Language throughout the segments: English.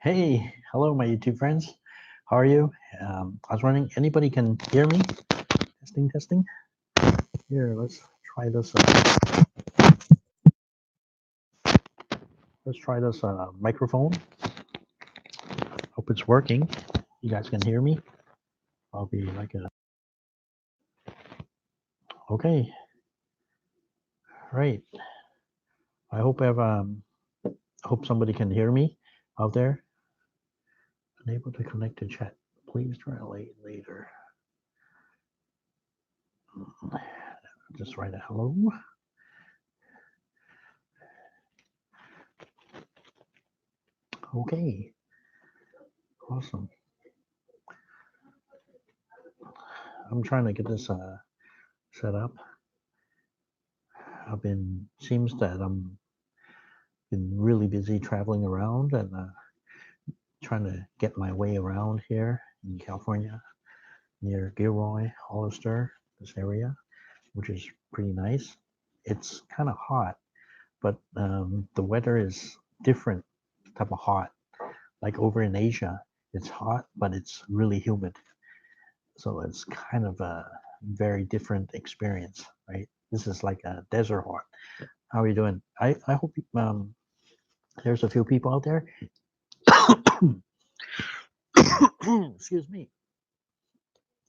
Hey, hello, my YouTube friends. How are you? I was wondering, anybody can hear me? Testing, testing. Here, let's try this. Let's try this microphone. Hope it's working. You guys can hear me. I'll be like a. Okay, right. I hope hope somebody can hear me out there. Unable to connect to chat. Please try later. Just write a hello. Okay. Awesome. I'm trying to get this set up. Seems that I'm been really busy traveling around and trying to get my way around here in California near Gilroy, Hollister, this area, which is pretty nice. It's kind of hot, but the weather is different type of hot. Like over in Asia, it's hot, but it's really humid. So it's kind of a very different experience, right? This is like a desert hot. How are you doing? I hope there's a few people out there. Excuse me.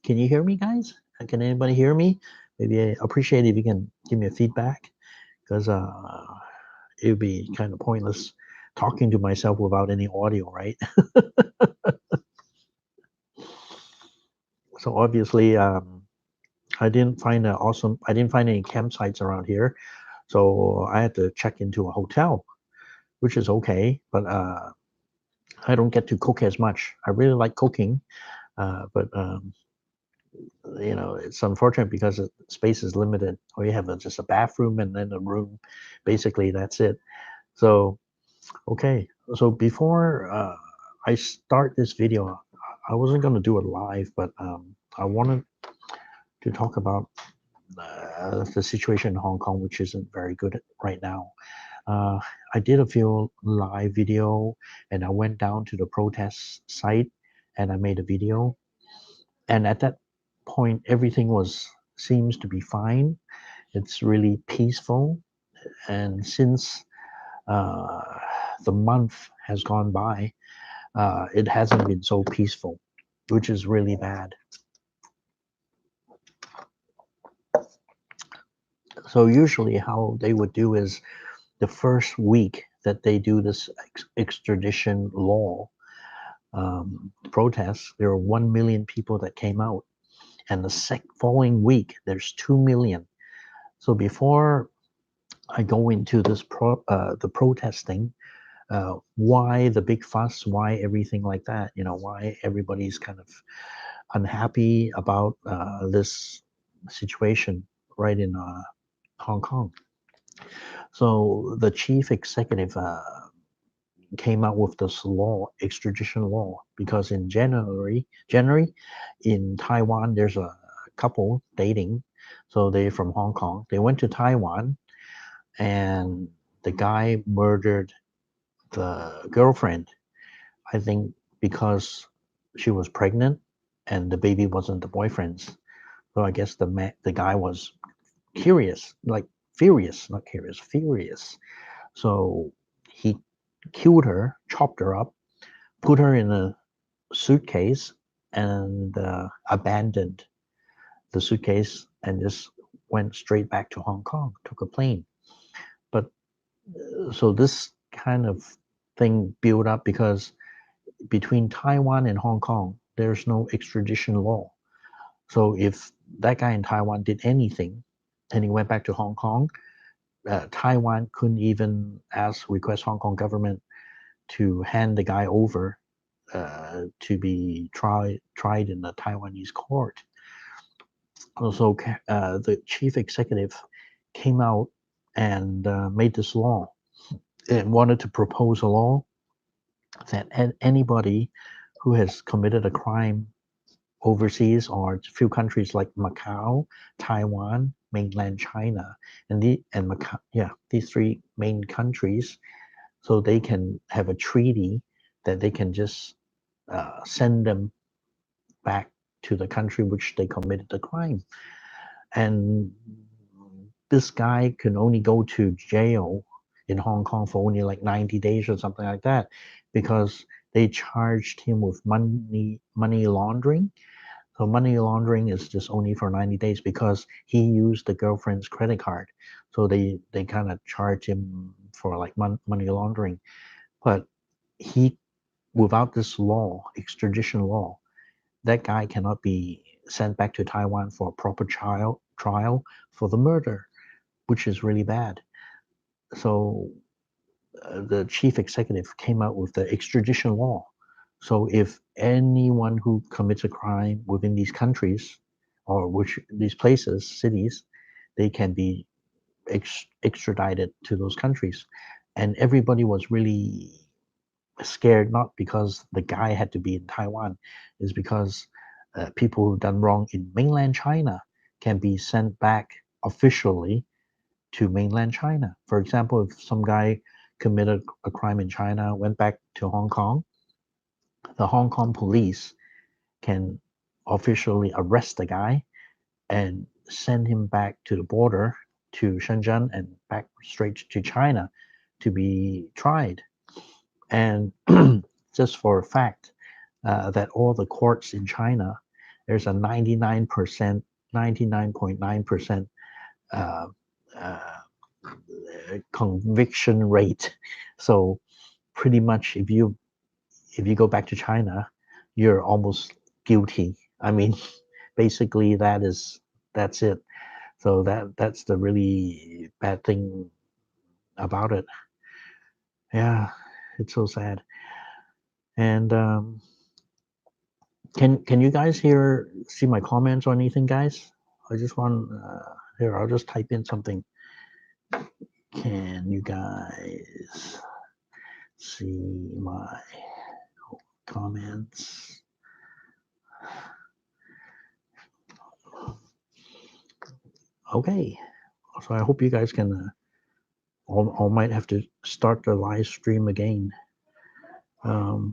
Can you hear me, guys? Can anybody hear me? Maybe I appreciate if you can give me a feedback, because it would be kind of pointless talking to myself without any audio, right? So obviously, I didn't find any campsites around here, so I had to check into a hotel, which is okay, but I don't get to cook as much. I really like cooking, but it's unfortunate because the space is limited, or you have just a bathroom and then a room. Basically, that's it. So, okay. So before I start this video, I wasn't going to do it live, but I wanted to talk about the situation in Hong Kong, which isn't very good right now. Uh, I did a few live video, and I went down to the protest site, and I made a video. And at that point, everything seems to be fine. It's really peaceful. And since uh, the month has gone by, it hasn't been so peaceful, which is really bad. So usually how they would do is the first week that they do this extradition law protests, there were 1 million people that came out. And the following week, there's 2 million. So before I go into this the protesting, why the big fuss, why everything like that, why everybody's kind of unhappy about this situation right in Hong Kong. So the chief executive came out with this law, extradition law, because in January, in Taiwan, there's a couple dating. So they're from Hong Kong. They went to Taiwan, and the guy murdered the girlfriend, I think because she was pregnant and the baby wasn't the boyfriend's. So I guess the guy was curious, like furious, not curious, furious. So he killed her, chopped her up, put her in a suitcase, and abandoned the suitcase and just went straight back to Hong Kong, took a plane. But so this kind of thing built up because between Taiwan and Hong Kong, there's no extradition law. So if that guy in Taiwan did anything and he went back to Hong Kong, Taiwan couldn't even request Hong Kong government to hand the guy over to be tried in the Taiwanese court. Also, the chief executive came out and made this law and wanted to propose a law that anybody who has committed a crime overseas or a few countries like Macau, Taiwan, mainland China, and Macau, these three main countries, so they can have a treaty that they can just send them back to the country which they committed the crime. And this guy can only go to jail in Hong Kong for only like 90 days or something like that, because they charged him with money laundering. So money laundering is just only for 90 days because he used the girlfriend's credit card. So they kind of charge him for like money laundering. But he, without this law, extradition law, that guy cannot be sent back to Taiwan for a proper trial for the murder, which is really bad. So the chief executive came out with the extradition law. So if anyone who commits a crime within these countries or which these places, cities, they can be extradited to those countries. And everybody was really scared, not because the guy had to be in Taiwan, is because people who've done wrong in mainland China can be sent back officially to mainland China. For example, if some guy committed a crime in China, went back to Hong Kong, the Hong Kong police can officially arrest the guy and send him back to the border to Shenzhen and back straight to China to be tried. And just for a fact, that all the courts in China, there's a 99.9% uh, uh, conviction rate. So pretty much, if you go back to China, you're almost guilty. I mean, basically that's it. So that's the really bad thing about it. Yeah, it's so sad. And can you guys see my comments or anything, guys? I just want here. I'll just type in something. Can you guys see my comments? Okay, so I hope you guys can. I might have to start the live stream again. I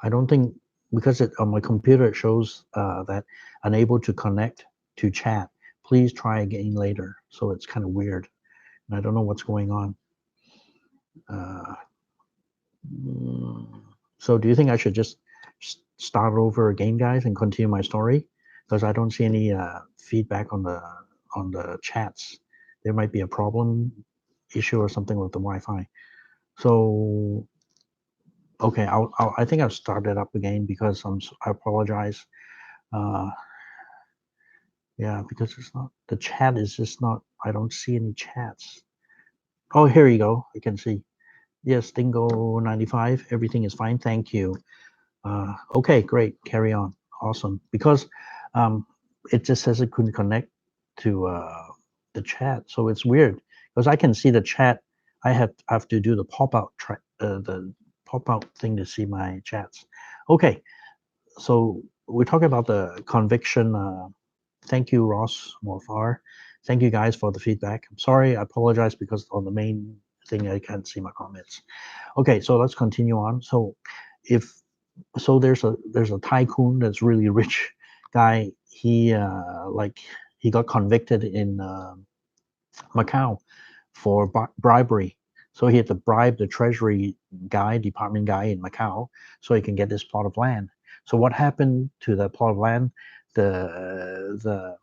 don't think, because on my computer it shows that unable to connect to chat. Please try again later. So it's kind of weird, and I don't know what's going on. So do you think I should just start over again, guys, and continue my story? Because I don't see any feedback on the chats. There might be a problem, issue, or something with the Wi-Fi. So okay, I think I'll start it up again because I apologize. Yeah, because it's not, the chat is just not, I don't see any chats. Oh, here you go. I can see. Yes, Dingo 95. Everything is fine. Thank you. Okay, great. Carry on. Awesome. Because it just says it couldn't connect to the chat, so it's weird. Because I can see the chat. I have to do the pop-out thing to see my chats. Okay, so we're talking about the conviction. Thank you, Ross Morfar. Thank you guys for the feedback. I'm sorry, I apologize because on the main thing I can't see my comments. Okay, so let's continue on. So there's a tycoon that's really rich guy. He got convicted in Macau for bribery. So he had to bribe the treasury department guy in Macau, so he can get this plot of land. So what happened to the plot of land? The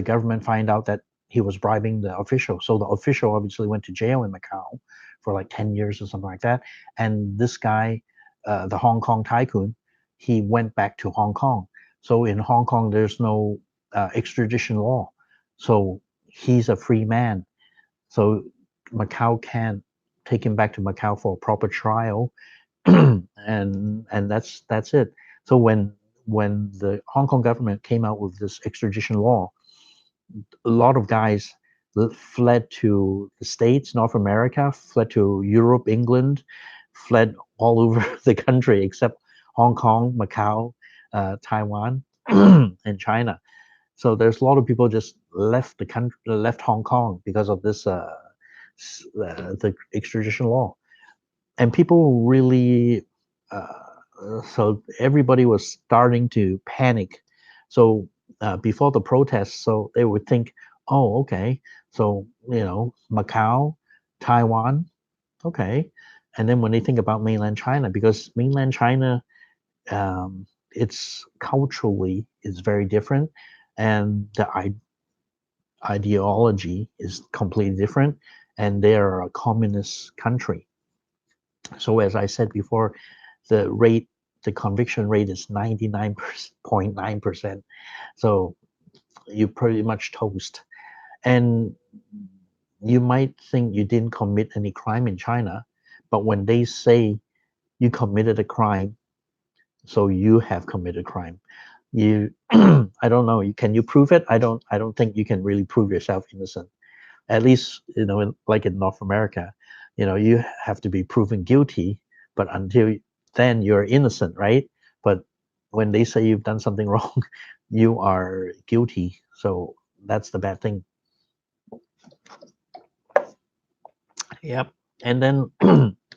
government find out that he was bribing the official. So the official obviously went to jail in Macau for like 10 years or something like that. And this guy, the Hong Kong tycoon, he went back to Hong Kong. So in Hong Kong, there's no extradition law. So he's a free man. So Macau can't take him back to Macau for a proper trial. and that's it. So when the Hong Kong government came out with this extradition law, a lot of guys fled to the States, North America, fled to Europe, England, fled all over the country except Hong Kong, Macau, Taiwan, and China. So there's a lot of people just left the country, left Hong Kong because of this the extradition law. and people really, so everybody was starting to panic. So before the protests, so they would think, oh, okay, so Macau, Taiwan, okay, and then when they think about mainland China, because mainland China, it's culturally is very different, and the ideology is completely different, and they are a communist country. So as I said before, the conviction rate is 99.9%. So you pretty much toast. And you might think you didn't commit any crime in China, but when they say you committed a crime, so you have committed crime. You, I don't know. Can you prove it? I don't think you can really prove yourself innocent. At least like in North America, you have to be proven guilty, but until then you're innocent, right? But when they say you've done something wrong, you are guilty. So that's the bad thing. Yep. And then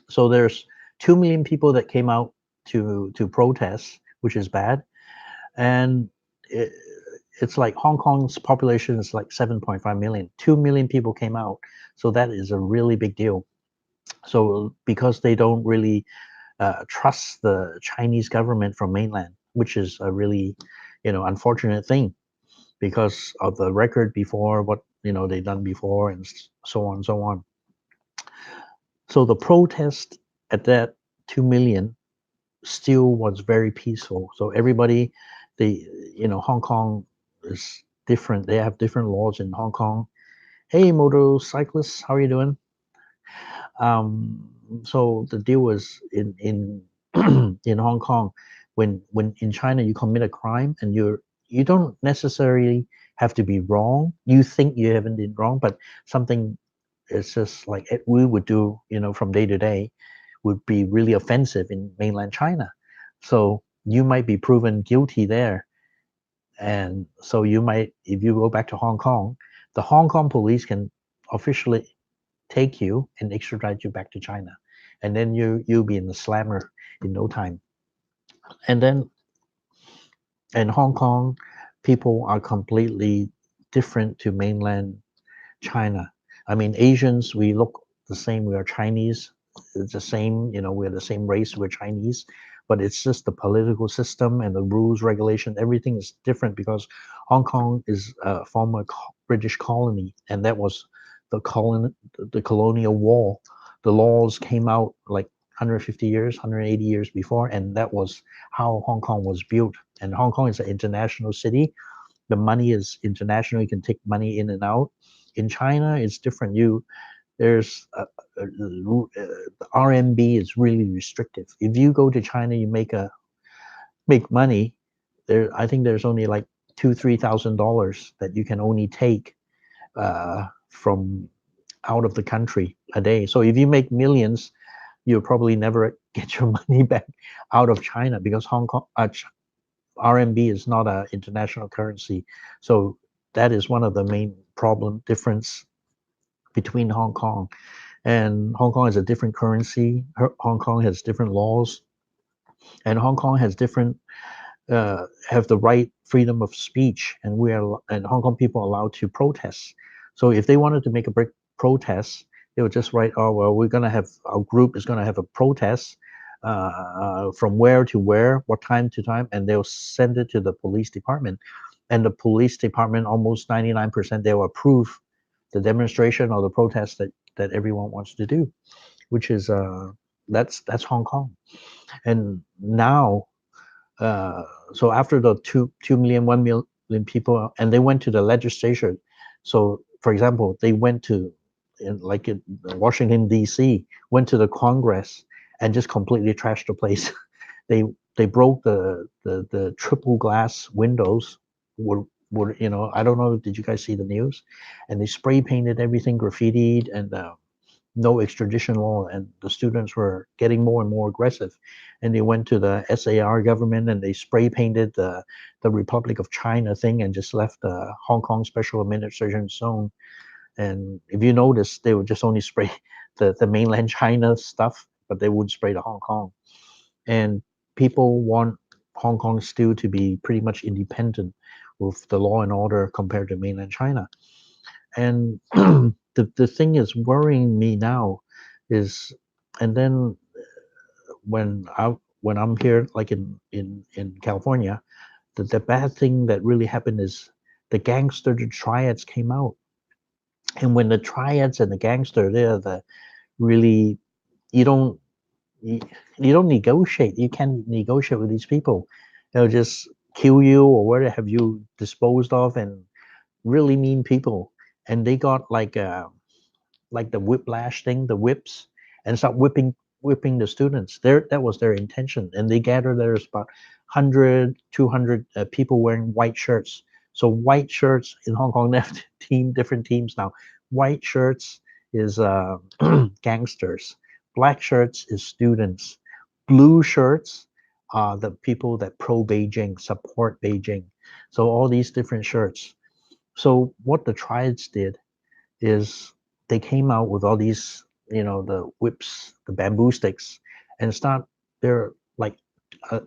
so there's 2 million people that came out to protest, which is bad. And it, it's like Hong Kong's population is like 7.5 million. 2 million people came out. So that is a really big deal. So because they don't really trust the Chinese government from mainland, which is a really, unfortunate thing because of the record before, what they done before, and so on and so on. So the protest at that 2 million still was very peaceful. So everybody, Hong Kong is different. They have different laws in Hong Kong. Hey, motorcyclists, how are you doing? So the deal was in in Hong Kong, when in China you commit a crime and you don't necessarily have to be wrong. You think you haven't been wrong, but something is just like we would do, from day to day, would be really offensive in mainland China. So you might be proven guilty there. And so you might, if you go back to Hong Kong, the Hong Kong police can officially take you and extradite you back to China. And then you'll be in the slammer in no time. And then in Hong Kong, people are completely different to mainland China. I mean, Asians, we look the same. We are Chinese. It's the same, we're the same race. We're Chinese, but it's just the political system and the rules, regulation, everything is different because Hong Kong is a former British colony, and that was the colonial war. The laws came out like 150 years, 180 years before, and that was how Hong Kong was built. And Hong Kong is an international city. The money is international. You can take money in and out. In China, it's different. There's the RMB is really restrictive. If you go to China, you make money. I think there's only like $2,000-3,000 that you can only take from out of the country a day. So if you make millions, you'll probably never get your money back out of China because Hong Kong RMB is not an international currency. So that is one of the main difference between Hong Kong. And Hong Kong is a different currency. Hong Kong has different laws, and Hong Kong has different have the right freedom of speech, and Hong Kong people are allowed to protest. So if they wanted to make a big protest, they would just write, oh well, our group is gonna have a protest from where to where, what time to time, and they'll send it to the police department, and the police department almost 99% they'll approve the demonstration or the protest that everyone wants to do, which is that's Hong Kong. And now so after the 2 million, 1 million people, and they went to the legislature. So for example, they went to like in Washington D.C., went to the Congress and just completely trashed the place. they they broke the triple glass windows. Were I don't know, did you guys see the news? And they spray painted everything, graffitied, and no extradition law, and the students were getting more and more aggressive. And they went to the SAR government and they spray painted the Republic of China thing and just left the Hong Kong Special Administration Zone. And if you notice, they would just only spray the mainland China stuff, but they wouldn't spray to Hong Kong. And people want Hong Kong still to be pretty much independent with the law and order compared to mainland China. And the thing is worrying me now is, and then when I'm here, like in California, the bad thing that really happened is the gangster, the triads came out. And when the triads and the gangster, they're the really, you don't you, you don't negotiate. You can't negotiate with these people. They'll just kill you or where have you disposed of, and really mean people. And they got like the whiplash thing, the whips, and start whipping the students. That was their intention. And they gathered, there's about 100, 200 people wearing white shirts. So white shirts in Hong Kong, they have different teams now. White shirts is gangsters. Black shirts is students. Blue shirts are the people that pro Beijing, support Beijing. So all these different shirts. So what the Triads did is they came out with all these, the whips, the bamboo sticks, and they're like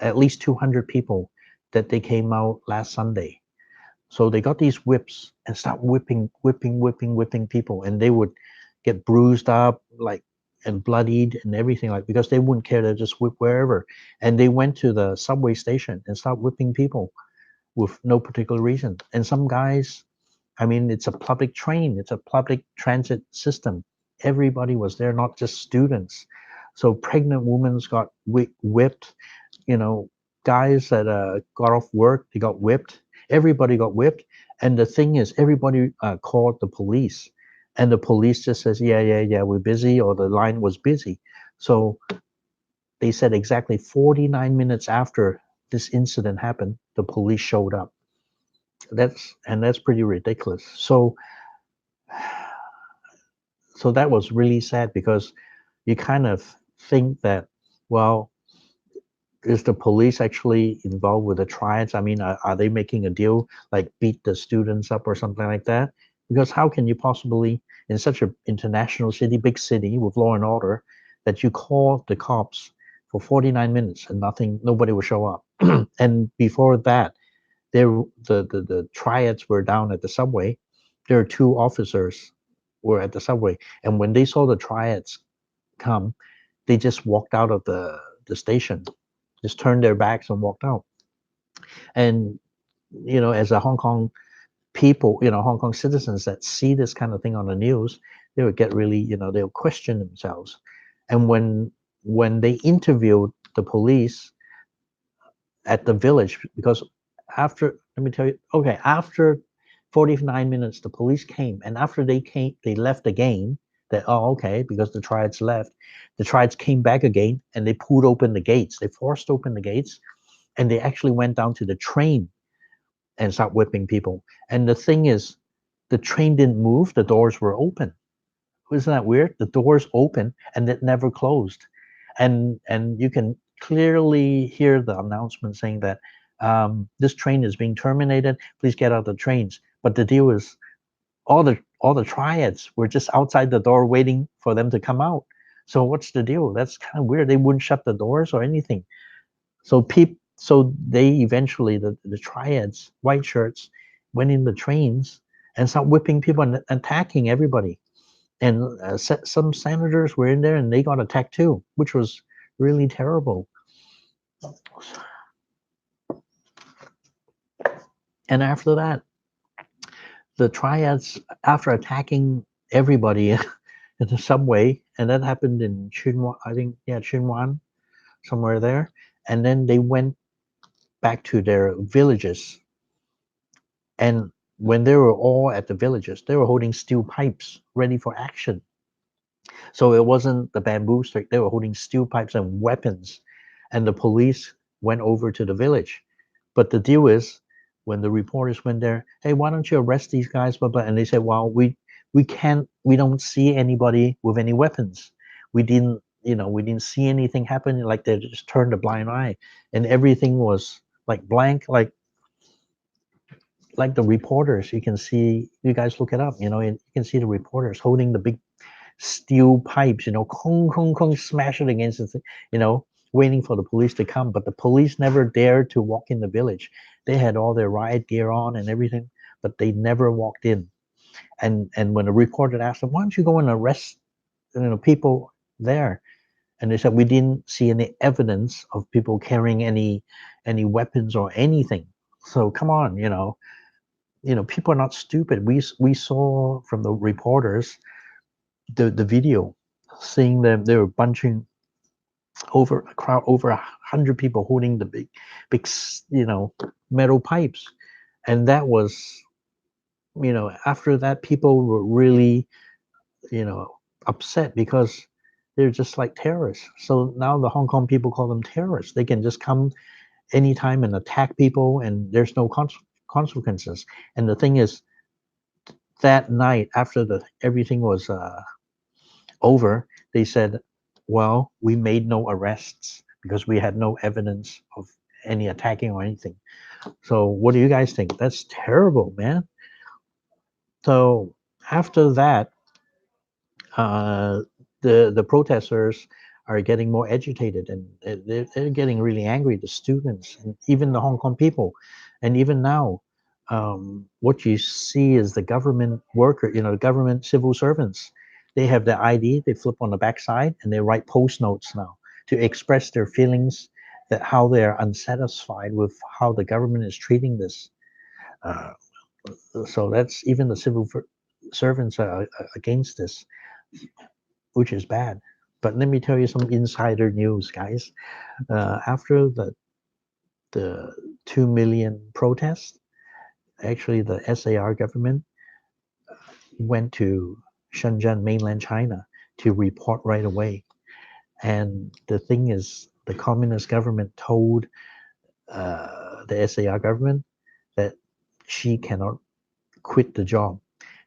at least 200 people that they came out last Sunday. So they got these whips and start whipping people, and they would get bruised up, like, and bloodied and everything, like, because they wouldn't care, they just whip wherever. And they went to the subway station and start whipping people with no particular reason. And some guys, I mean, it's a public train, it's a public transit system. Everybody was there, not just students. So pregnant women got whipped, guys that got off work, they got whipped. Everybody got whipped. And the thing is, everybody called the police. And the police just says, yeah, we're busy, or the line was busy. So they said exactly 49 minutes after this incident happened, the police showed up. That's pretty ridiculous. So that was really sad, because you kind of think that, well, is the police actually involved with the triads? I mean, are they making a deal, like beat the students up or something like that? Because how can you possibly, in such an international city, big city with law and order, that you call the cops for 49 minutes and nobody will show up? And before that, the triads were down at the subway. There are two officers were at the subway, and when they saw the triads come, they just walked out of the station, just turned their backs and walked out. And as a Hong Kong people, Hong Kong citizens that see this kind of thing on the news, they would get really, they'll question themselves. And when they interviewed the police at the village, because let me tell you, okay, after 49 minutes, the police came, and after they left again, that, oh, okay, because the triads left, the triads came back again, and they pulled open the gates, they forced open the gates, and they actually went down to the train and start whipping people. And the thing is, the train didn't move, the doors were open. Isn't that weird? The doors open and it never closed. And you can clearly hear the announcement saying that this train is being terminated, please get out of the trains. But the deal is, all the triads were just outside the door waiting for them to come out. So what's the deal? That's kind of weird. They wouldn't shut the doors or anything. So they eventually, the triads, white shirts, went in the trains and started whipping people and attacking everybody. And some senators were in there and they got attacked too, which was really terrible. And after that, the triads, after attacking everybody in the subway, and that happened in Chunwan, I think, yeah, Chunwan, somewhere there. And then they went back to their villages. And when they were all at the villages, they were holding steel pipes ready for action. So it wasn't the bamboo stick, they were holding steel pipes and weapons. And the police went over to the village. But the deal is, when the reporters went there, hey, why don't you arrest these guys? Blah, blah. And they said, well, we don't see anybody with any weapons. We didn't see anything happen. Like, they just turned a blind eye, and everything was like blank, like the reporters. You can see, you guys look it up, you can see the reporters holding the big steel pipes, kong, kong, kong, smash it against the thing, waiting for the police to come. But the police never dared to walk in the village. They had all their riot gear on and everything, but they never walked in. And when a reporter asked them, why don't you go and arrest people there? And they said, we didn't see any evidence of people carrying any weapons or anything. So come on, people are not stupid. We saw from the reporters the video, seeing them, they were bunching over a crowd, over 100 people holding the big metal pipes. And that was, after that, people were really, upset because they're just like terrorists. So now the Hong Kong people call them terrorists. They can just come anytime and attack people, and there's no consequences. And the thing is, that night after everything was over, they said, well, we made no arrests because we had no evidence of any attacking or anything. So what do you guys think? That's terrible, man. So after that, the protesters are getting more agitated, and they're getting really angry, the students and even the Hong Kong people. And even now, what you see is the government worker, the government civil servants, they have their ID, they flip on the backside and they write post notes now to express their feelings, that how they're unsatisfied with how the government is treating this. Uh, so that's, even the civil servants are against this, which is bad. But let me tell you some insider news, guys. After the 2 million protests, actually the SAR government went to Shenzhen, mainland China, to report right away. And the thing is, the communist government told the SAR government that she cannot quit the job.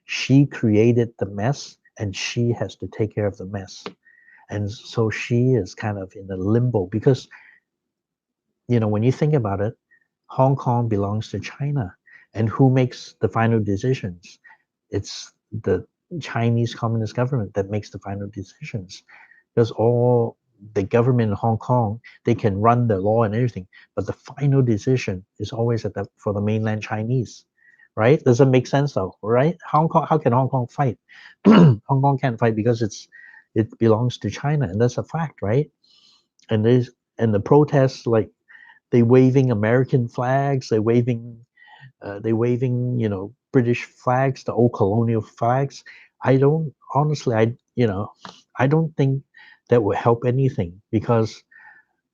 She created the mess and she has to take care of the mess. And so she is kind of in a limbo because, when you think about it, Hong Kong belongs to China. And who makes the final decisions? It's the Chinese Communist government that makes the final decisions. Because all the government in Hong Kong, they can run the law and everything, but the final decision is always for the mainland Chinese, right? Does it make sense though, right? Hong Kong, how can Hong Kong fight? Hong Kong can't fight because it belongs to China, and that's a fact, right? And the protests, like they waving American flags, they waving British flags, the old colonial flags. I don't honestly, I don't think that will help anything, because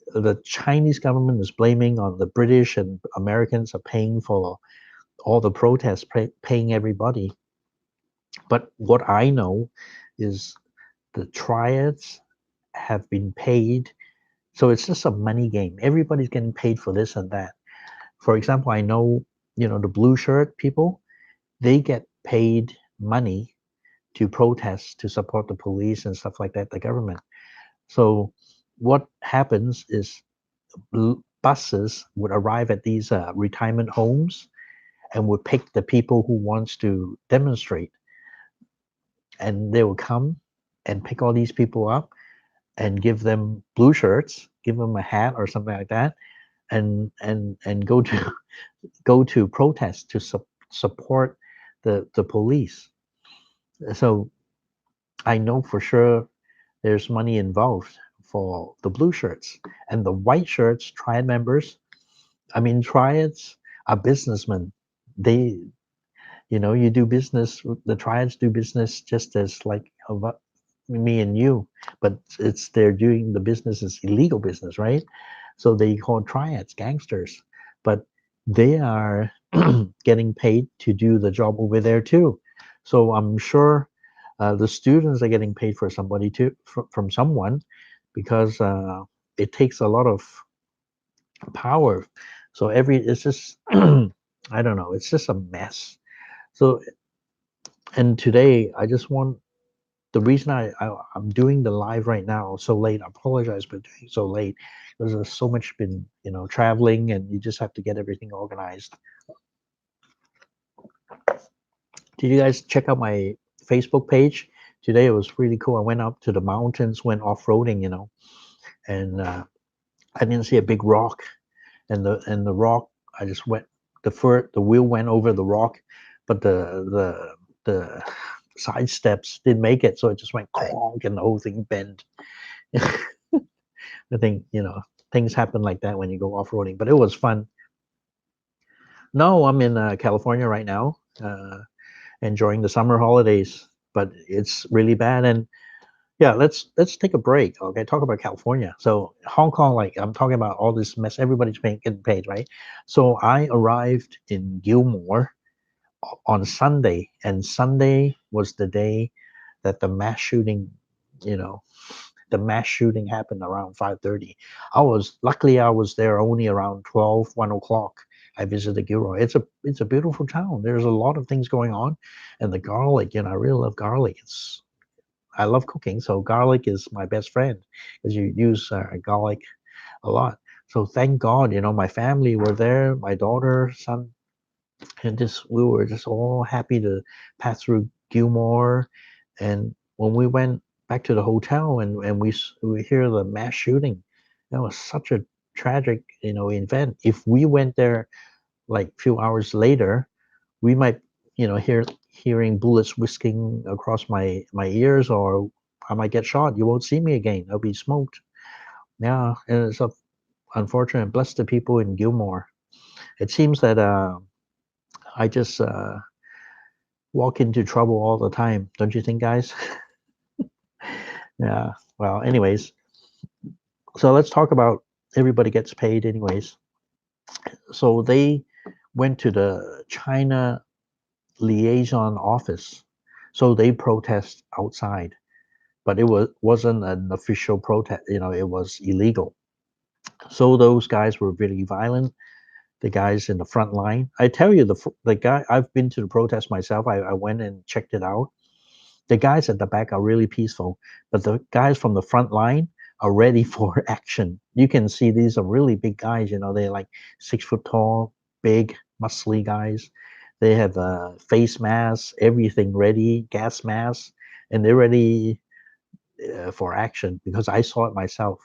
the Chinese government is blaming on the British, and Americans are paying for all the protests, paying everybody. But what I know is the triads have been paid. So it's just a money game. Everybody's getting paid for this and that. For example, I know, the blue shirt people, they get paid money to protest, to support the police and stuff like that, the government. So what happens is buses would arrive at these retirement homes and would pick the people who wants to demonstrate. And they will come and pick all these people up and give them blue shirts, give them a hat or something like that, and go to go to protest to support the police. So I know for sure there's money involved for the blue shirts. And the white shirts, Triad members, I mean, Triads are businessmen. They, you do business, the Triads do business just as like me and you, but they're doing the business is illegal business, right? So they call Triads gangsters, but they are getting paid to do the job over there too. So I'm sure the students are getting paid for somebody too, from someone, because it takes a lot of power. So it's just I don't know, it's just a mess. So, and today I just want, the reason I'm doing the live right now so late, I apologize for doing so late, because there's so much been, traveling, and you just have to get everything organized. Did you guys check out my Facebook page today it was really cool. I went up to the mountains, went off-roading, and I didn't see a big rock, and the rock, I just went, the wheel went over the rock, but the side steps didn't make it, so it just went clonk and the whole thing bent. I think, things happen like that when you go off-roading, but it was fun. No, I'm in California right now, enjoying the summer holidays, but it's really bad. And yeah, let's take a break. Okay, talk about California. So Hong Kong, like I'm talking about all this mess. Everybody's getting paid, right? So I arrived in Gilmore on Sunday, and Sunday was the day that the mass shooting, you know, the mass shooting happened around 5:30. Luckily I was there only around 12, 1 o'clock. I visited Gilroy. It's a beautiful town. There's a lot of things going on, and the garlic. I really love garlic. I love cooking, so garlic is my best friend because you use garlic a lot. So thank God, my family were there, my daughter, son, and we were just all happy to pass through Gilmore. And when we went back to the hotel and we hear the mass shooting, that was such a tragic event. If we went there like a few hours later, we might hearing bullets whisking across my ears, or I might get shot. You won't see me again. I'll be smoked. Yeah, and it's unfortunate. Bless the people in Gilmore. It seems that I just walk into trouble all the time, don't you think, guys? Yeah. Well, anyways, so let's talk about everybody gets paid anyways. So they went to the China liaison office. So they protest outside, but wasn't an official protest. It was illegal. So those guys were really violent. The guys in the front line. I tell you, the guy. I've been to the protest myself. I went and checked it out. The guys at the back are really peaceful, but the guys from the front line are ready for action. You can see these are really big guys. They're like 6 foot tall, big, muscly guys. They have face masks, everything ready, gas masks, and they're ready for action because I saw it myself.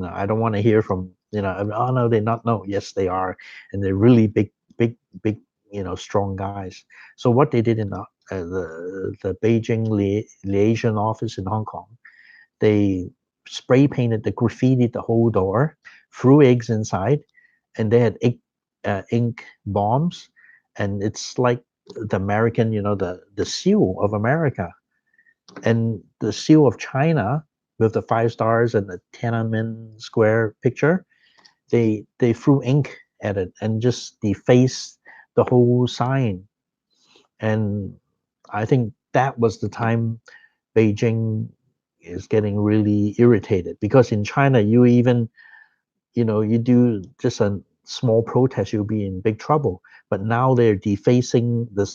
I don't want to hear from oh no, they're not. No, yes, they are, and they're really big, big, big, strong guys. So what they did in the Beijing liaison office in Hong Kong, they spray painted, the graffitied the whole door, threw eggs inside, and they had ink bombs, and it's like the American, the seal of America, and the seal of China with the 5 stars and the Tiananmen Square picture. They threw ink at it and just defaced the whole sign. And I think that was the time Beijing is getting really irritated, because in China you even you do just a small protest, you'll be in big trouble. But now they're defacing the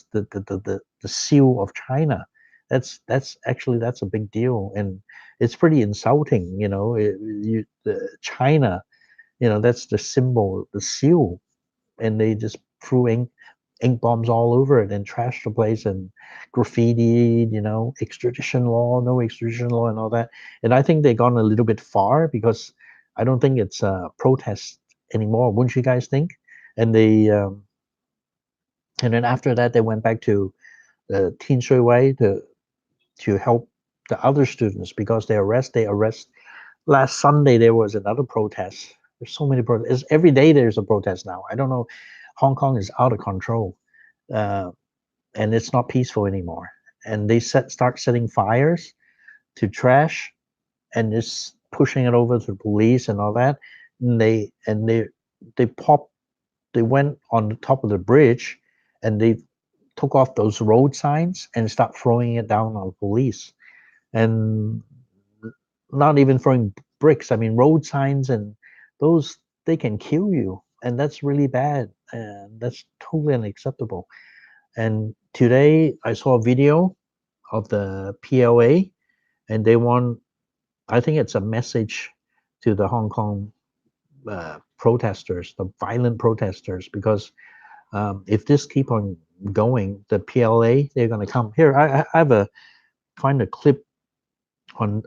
seal of China. That's a big deal, and it's pretty insulting. China, that's the symbol, the seal, and they just threw ink bombs all over it and trashed the place and graffiti, extradition law, no extradition law, and all that. And I think they've gone a little bit far, because I don't think it's a protest anymore. Wouldn't you guys think? And and then after that, they went back to the Tin Shui Wei to help the other students, because they arrest. Last Sunday there was another protest. There's so many protests. Every day there's a protest now. I don't know. Hong Kong is out of control, uh, and it's not peaceful anymore. And they start setting fires to trash, and just pushing it over to the police and all that. And they pop. They went on the top of the bridge, and they took off those road signs and start throwing it down on police. And not even throwing bricks. I mean, road signs and those, they can kill you, and that's really bad, and that's totally unacceptable. And today I saw a video of the PLA, and they want, I think it's a message to the Hong Kong protesters, the violent protesters, because if this keep on going, the PLA, they're going to come here. I have find a clip on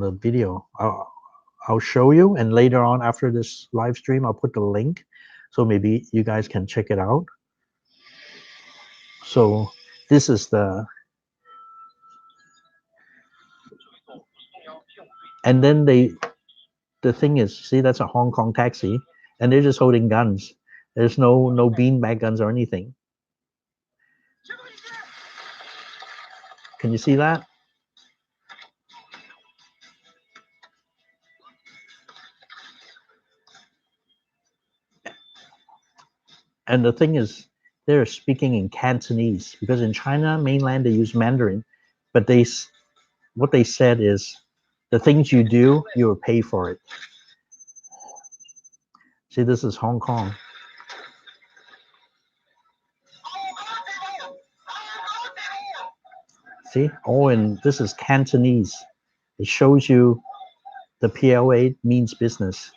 the video. I'll show you, and later on after this live stream, I'll put the link, so maybe you guys can check it out. So this is and then the thing is, see, that's a Hong Kong taxi, and they're just holding guns. There's no beanbag guns or anything. Can you see that? And the thing is, they're speaking in Cantonese, because in China mainland they use Mandarin, but what they said is, the things you do, you will pay for it. See, this is Hong Kong. See, oh, and this is Cantonese. It shows you the PLA means business.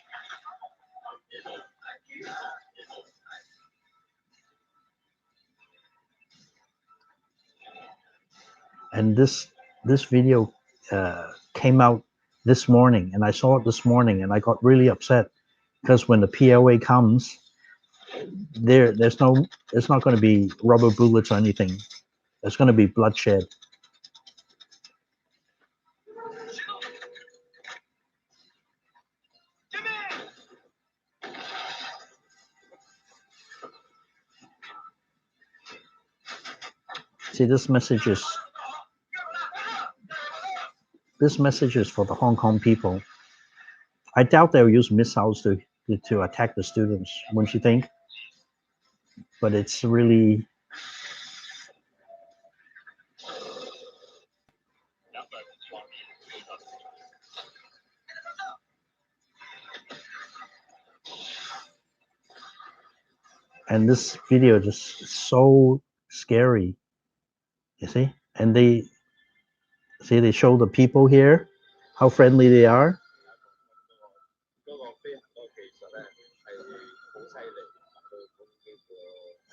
And this video came out this morning, and I saw it this morning, and I got really upset, because when the PLA comes, there's not going to be rubber bullets or anything. There's going to be bloodshed. See, this message is for the Hong Kong people. I doubt they'll use missiles to attack the students, wouldn't you think? But it's really, and this video just so scary, you see? And they show the people here, how friendly they are.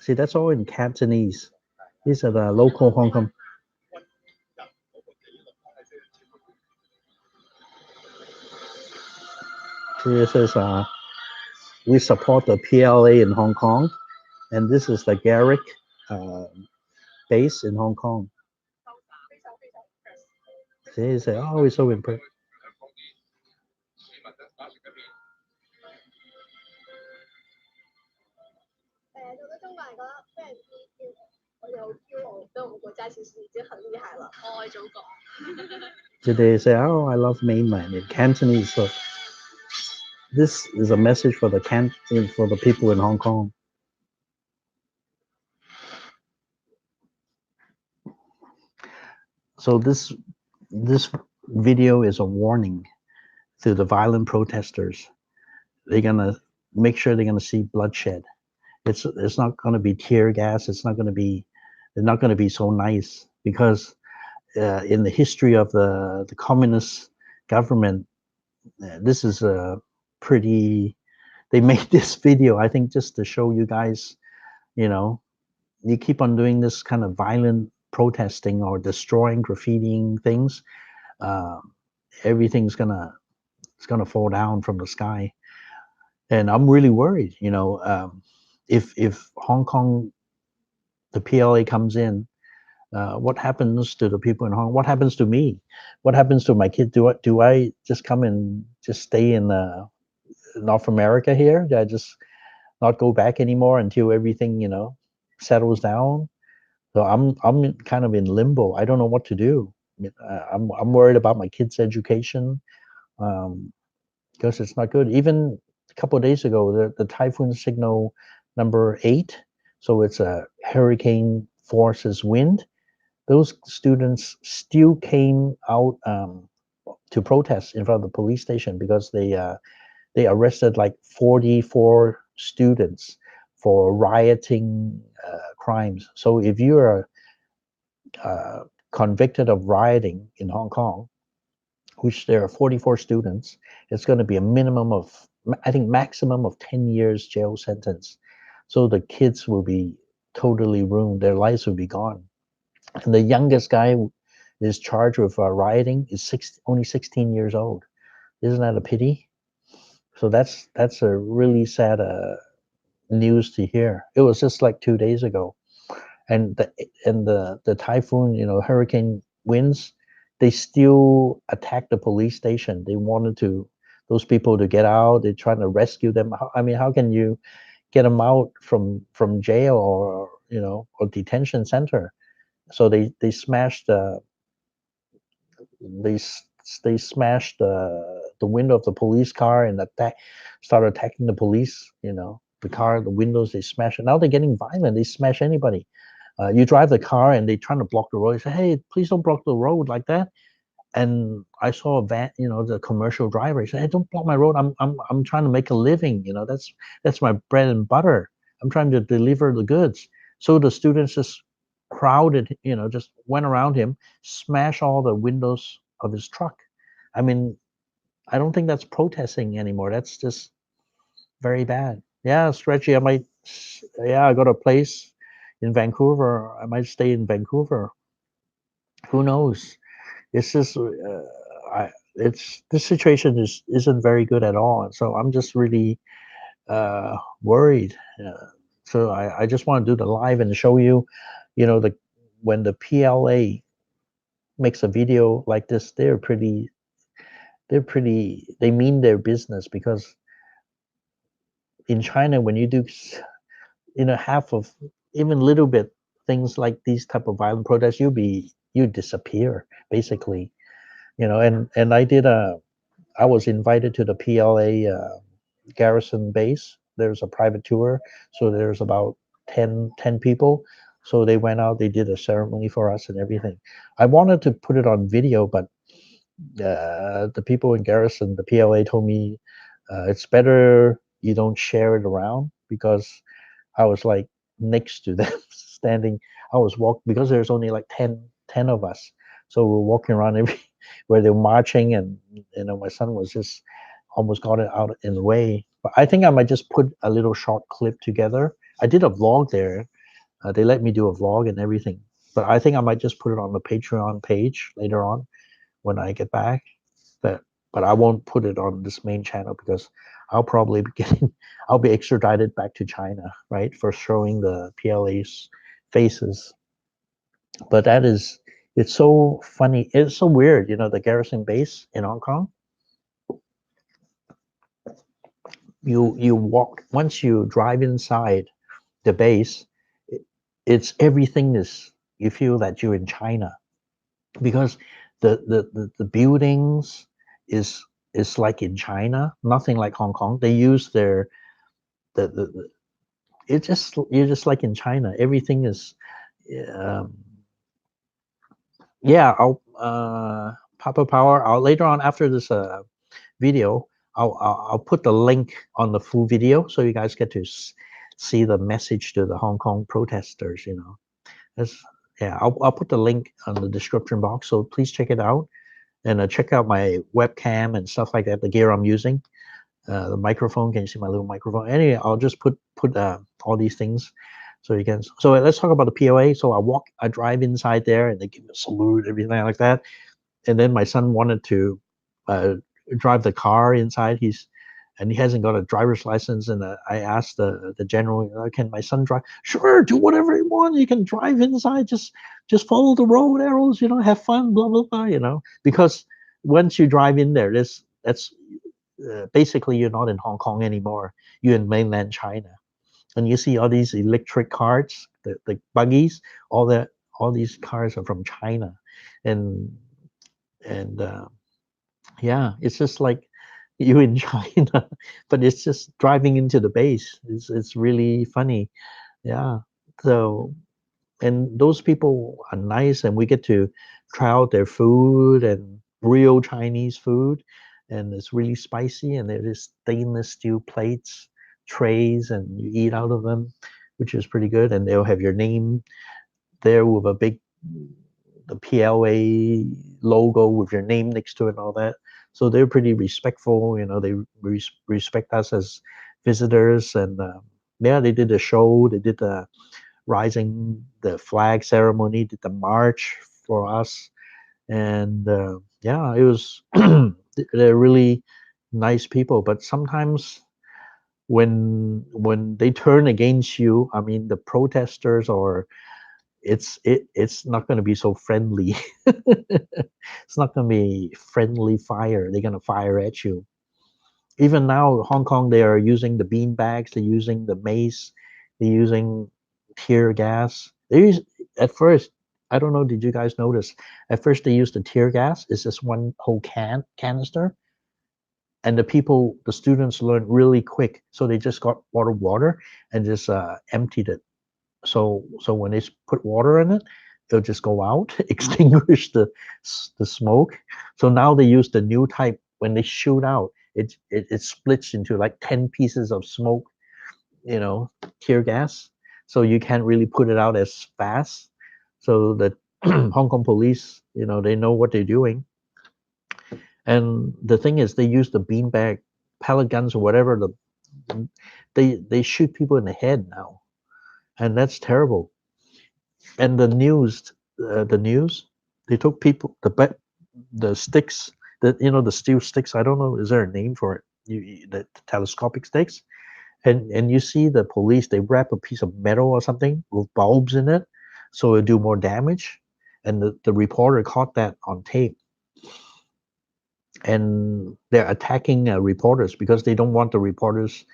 See, that's all in Cantonese. These are the local Hong Kong. This is we support the PLA in Hong Kong, and this is the Garrick base in Hong Kong. They say, oh, we're so impressed. So they say, oh, I love mainland in Cantonese. So this is a message for the people in Hong Kong. So this video is a warning to the violent protesters. They're gonna make sure they're gonna see bloodshed. It's not gonna be tear gas. They're not gonna be so nice, because in the history of the communist government, this is a pretty. They made this video, I think, just to show you guys, you keep on doing this kind of violent protesting or destroying, graffitiing things, everything's gonna fall down from the sky. And I'm really worried, if Hong Kong, the PLA comes in, what happens to the people in Hong Kong? What happens to me? What happens to my kid? Do I just come and just stay in North America here? Do I just not go back anymore until everything, settles down? So I'm kind of in limbo. I don't know what to do. I'm worried about my kids' education, because it's not good. Even a couple of days ago, the typhoon signal number 8, so it's a hurricane forces wind. Those students still came out to protest in front of the police station, because they arrested like 44 students for rioting crimes. So if you're convicted of rioting in Hong Kong, which there are 44 students, it's going to be a minimum of, I think, maximum of 10 years jail sentence. So the kids will be totally ruined. Their lives will be gone. And the youngest guy is charged with rioting is only 16 years old. Isn't that a pity? So that's a really sad news to hear. It was just like 2 days ago, and the typhoon, hurricane winds, they still attacked the police station. They wanted those people to get out. They're trying to rescue them. I mean, how can you get them out from jail or detention center? So they smashed they they smashed the window of the police car and started attacking the police. The car, the windows, they smashed. And now they're getting violent. They smash anybody. You drive the car and they're trying to block the road. You say, hey, please don't block the road like that. And I saw a van, the commercial driver. He said, hey, don't block my road. I'm trying to make a living. That's my bread and butter. I'm trying to deliver the goods. So the students just crowded, just went around him, smashed all the windows of his truck. I mean, I don't think that's protesting anymore. That's just very bad. Yeah, stretchy. Yeah, I got a place in Vancouver. I might stay in Vancouver. Who knows? It's just, this situation isn't very good at all. And so I'm just really worried. So I just want to do the live and show you, when the PLA makes a video like this, they mean their business, because in China, when you do, half of, even little bit things like these type of violent protests, you disappear basically, and I was invited to the PLA garrison base. There's a private tour, so there's about 10 people. So they went out, they did a ceremony for us and everything. I wanted to put it on video, but the people in garrison, the PLA, told me it's better you don't share it around, because I was like next to them standing. I was walking, because there's only like 10 of us. So we're walking around where they're marching, and my son was just almost got it out in the way. But I think I might just put a little short clip together. I did a vlog there. They let me do a vlog and everything. But I think I might just put it on the Patreon page later on when I get back. But I won't put it on this main channel, because I'll probably be I'll be extradited back to China, right, for showing the PLA's faces. But it's so funny. It's so weird, the garrison base in Hong Kong. You walk, once you drive inside the base, it's everything is, you feel that you're in China, because the buildings is like in China, nothing like Hong Kong. They use the it's just, you're just like in China. Everything is, um, yeah. Papa Power. I'll later on, after this video, I'll put the link on the full video, so you guys get to see the message to the Hong Kong protesters. That's, yeah. I'll put the link on the description box, so please check it out, and check out my webcam and stuff like that. The gear I'm using, the microphone. Can you see my little microphone? Anyway, I'll just put all these things, so you can. So let's talk about the POA. So I drive inside there, and they give me a salute, everything like that. And then my son wanted to drive the car inside. And he hasn't got a driver's license. And I asked the general, can my son drive? Sure, do whatever you want. You can drive inside. Just follow the road arrows. Have fun. Blah blah blah. Because once you drive in there, that's basically you're not in Hong Kong anymore. You're in mainland China, and you see all these electric cars, the buggies. All these cars are from China, and and yeah, it's just like you in China, but it's just driving into the base. It's really funny, yeah. So, and those people are nice, and we get to try out their food, and real Chinese food, and it's really spicy, and there is stainless steel plates, trays, and you eat out of them, which is pretty good. And they'll have your name there with a big, the PLA logo with your name next to it and all that. So they're pretty respectful. They respect us as visitors, and yeah, they did a show. They did the rising the flag ceremony, did the march for us. And yeah, it was they're really nice people. But sometimes when they turn against you, I mean, the protesters, or it's not going to be so friendly. It's not going to be friendly fire. They're going to fire at you. Even now, Hong Kong, they are using the bean bags, they're using the mace, they're using tear gas. They use, at first, I don't know, did you guys notice? At first, they used the tear gas. It's just one whole canister, and the students learned really quick. So they just got water and just emptied it. So when they put water in it, they'll just go out, extinguish the smoke. So now they use the new type. When they shoot out, it splits into like 10 pieces of smoke, you know, tear gas. So you can't really put it out as fast. So the Hong Kong police, they know what they're doing. And the thing is, they use the beanbag pellet guns or whatever. They shoot people in the head now, and that's terrible. And the news, they took people the sticks, the steel sticks. I don't know, is there a name for it? The telescopic sticks, and you see the police, they wrap a piece of metal or something with bulbs in it, so it'll do more damage. And the reporter caught that on tape, and they're attacking reporters because they don't want the reporters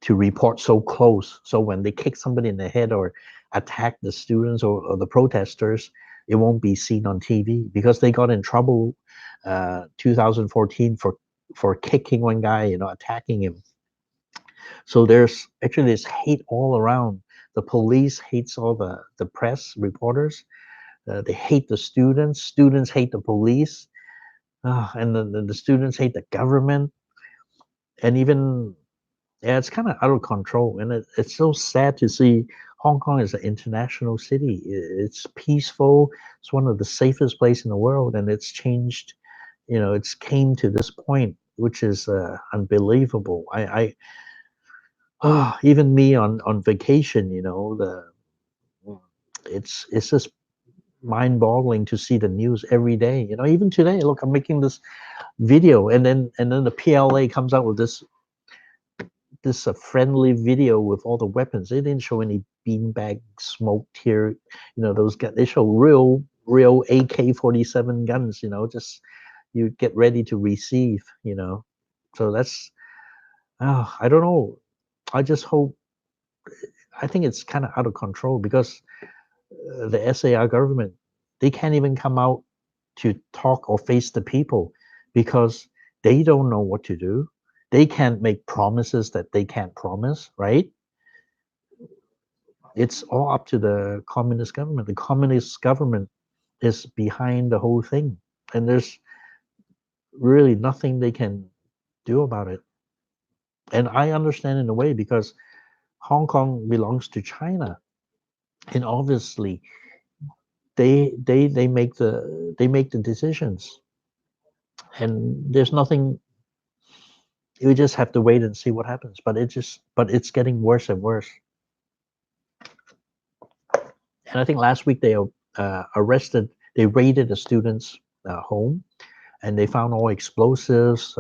to report so close. So when they kick somebody in the head or attack the students or the protesters, it won't be seen on TV, because they got in trouble 2014 for kicking one guy, attacking him. So there's actually this hate all around. The police hates all the press reporters. They hate the students. Students hate the police. And the students hate the government. And even, yeah, it's kind of out of control. And it's so sad to see Hong Kong is an international city. It's peaceful. It's one of the safest places in the world. And it's changed, it's came to this point, which is unbelievable. Even me on vacation, it's just mind-boggling to see the news every day. Even today, look, I'm making this video, and then the PLA comes out with this friendly video with all the weapons. They didn't show any beanbag smoke here, those guns. They show real AK-47 guns. Just you get ready to receive. So that's, I don't know. I just hope. I think it's kind of out of control, because the SAR government, they can't even come out to talk or face the people, because they don't know what to do. They can't make promises that they can't promise, right? It's all up to the communist government. The communist government is behind the whole thing, and there's really nothing they can do about it. And I understand in a way, because Hong Kong belongs to China, and obviously they make the decisions, and there's nothing. You just have to wait and see what happens. But it's getting worse and worse. And I think last week they raided a student's home, and they found all explosives,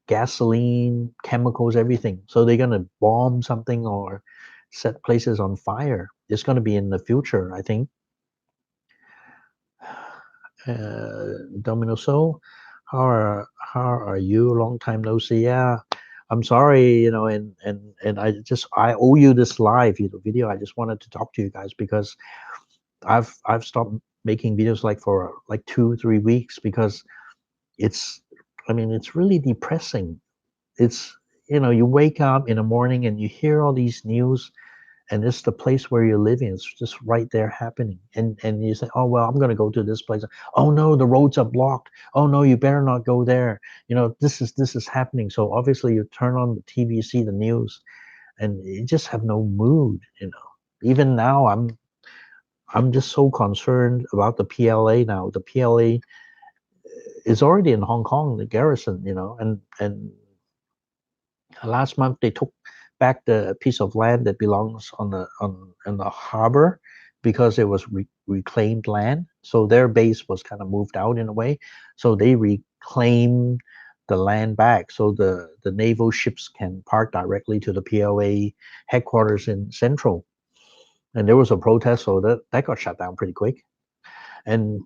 gasoline, chemicals, everything. So they're gonna bomb something or set places on fire. It's gonna be in the future, I think. Domino Soul, how are you? Long time no see. Yeah, I'm sorry, and I owe you this live video. I just wanted to talk to you guys, because I've stopped making videos like for like 2-3 weeks, because it's I mean, it's really depressing. It's, you wake up in the morning and you hear all these news, and it's the place where you're living. It's just right there happening. And you say, oh, well, I'm going to go to this place. Oh, no, the roads are blocked. Oh, no, you better not go there. This is happening. So obviously you turn on the TV, you see the news, and you just have no mood. Even now, I'm just so concerned about the PLA now. The PLA is already in Hong Kong, the garrison, and last month they took back the piece of land that belongs on the harbor, because it was reclaimed land. So their base was kind of moved out in a way. So they reclaimed the land back so the naval ships can park directly to the PLA headquarters in Central. And there was a protest, so that got shut down pretty quick. And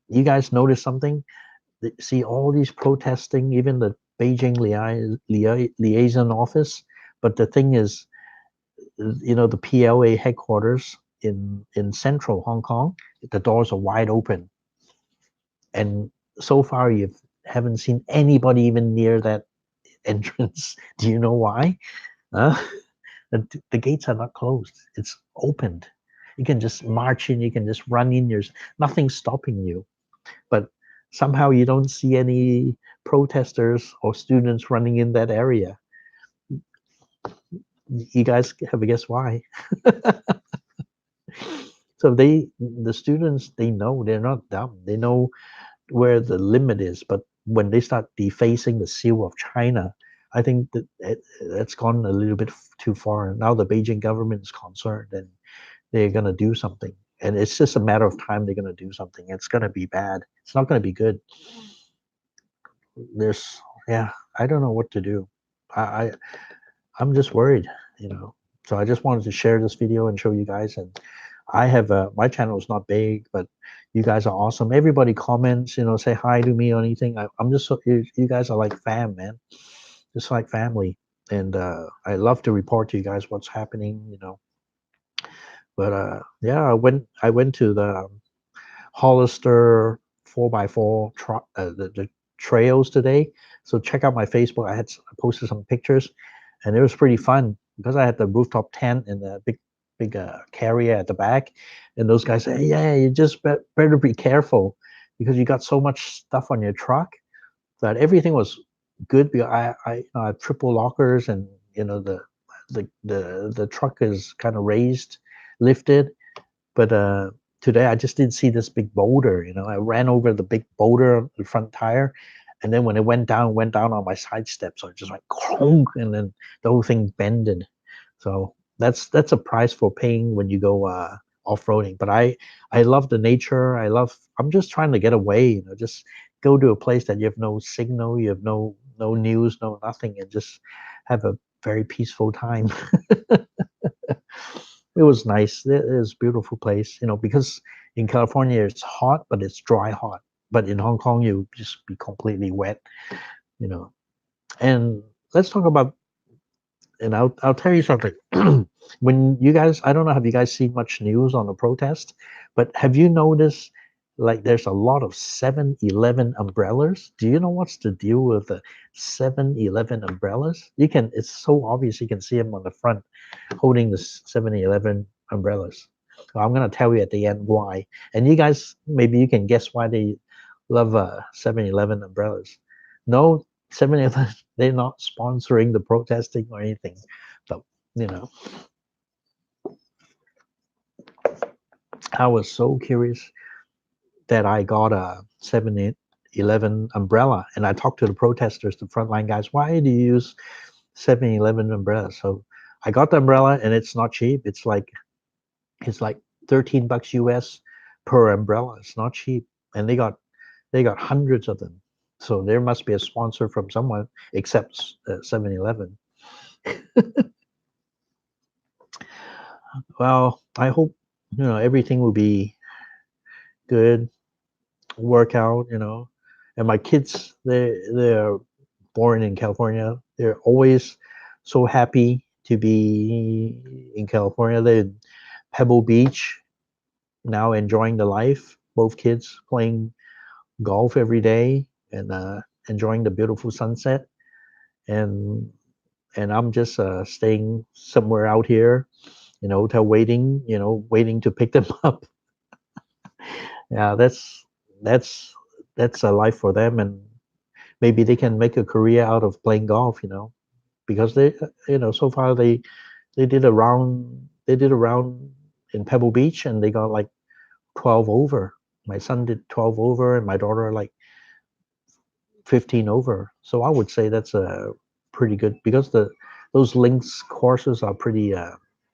you guys notice something? See all these protesting, even the Beijing liaison office. But the thing is, the PLA headquarters in central Hong Kong, the doors are wide open. And so far, you haven't seen anybody even near that entrance. Do you know why? Huh? The gates are not closed. It's opened. You can just march in. You can just run in. There's nothing stopping you. But somehow you don't see any protesters or students running in that area. You guys have a guess why? So the students, they know, they're not dumb. They know where the limit is. But when they start defacing the seal of China, I think that it's gone a little bit too far. Now the Beijing government is concerned and they're going to do something. And it's just a matter of time they're going to do something. It's going to be bad. It's not going to be good. I don't know what to do. I'm just worried, So I just wanted to share this video and show you guys. And I have my channel is not big, but you guys are awesome. Everybody comments, say hi to me or anything. I'm just you guys are like fam, man, just like family. And I love to report to you guys what's happening, But yeah, I went to the Hollister 4x4 the trails today. So check out my Facebook. I posted some pictures, and it was pretty fun because I had the rooftop tent and the big carrier at the back. And those guys say, "Yeah, you just better be careful because you got so much stuff on your truck." That everything was good because I have triple lockers, and the truck is kind of lifted, but today I just didn't see this big boulder. I ran over the big boulder on the front tire, and then when it went down on my side step, so it just like clunk, and then the whole thing bended. So that's a price for paying when you go off-roading. But I love the nature. I'm just trying to get away. Just go to a place that you have no signal, you have no news, no nothing, and just have a very peaceful time. It was nice. It is a beautiful place, because in California it's hot, but it's dry hot. But in Hong Kong, you just be completely wet, And let's talk about, and I'll tell you something. When you guys, I don't know, have you guys seen much news on the protest? But have you noticed, like, there's a lot of 7-Eleven umbrellas? Do you know what's the deal with the 7-Eleven umbrellas? It's so obvious you can see them on the front holding the 7-Eleven umbrellas. So I'm going to tell you at the end why. And you guys, maybe you can guess why they love 7-Eleven umbrellas. No, 7-Eleven, they're not sponsoring the protesting or anything. But, I was so curious that I got a 7-Eleven umbrella, and I talked to the protesters, the frontline guys. Why do you use 7-Eleven umbrellas? So I got the umbrella, and it's not cheap. It's like $13 US per umbrella. It's not cheap, and they got hundreds of them. So there must be a sponsor from someone except 7-Eleven. Well, I hope everything will be good, work out, and my kids, they're born in California. They're always so happy to be in California. They're in Pebble Beach now, enjoying the life. Both kids playing golf every day and enjoying the beautiful sunset, and I'm just staying somewhere out here in a hotel, waiting to pick them up. Yeah, that's a life for them, and maybe they can make a career out of playing golf, because they, so far they did a round in Pebble Beach, and they got like 12 over. My son did 12 over, and my daughter like 15 over. So I would say that's a pretty good, because those links courses are pretty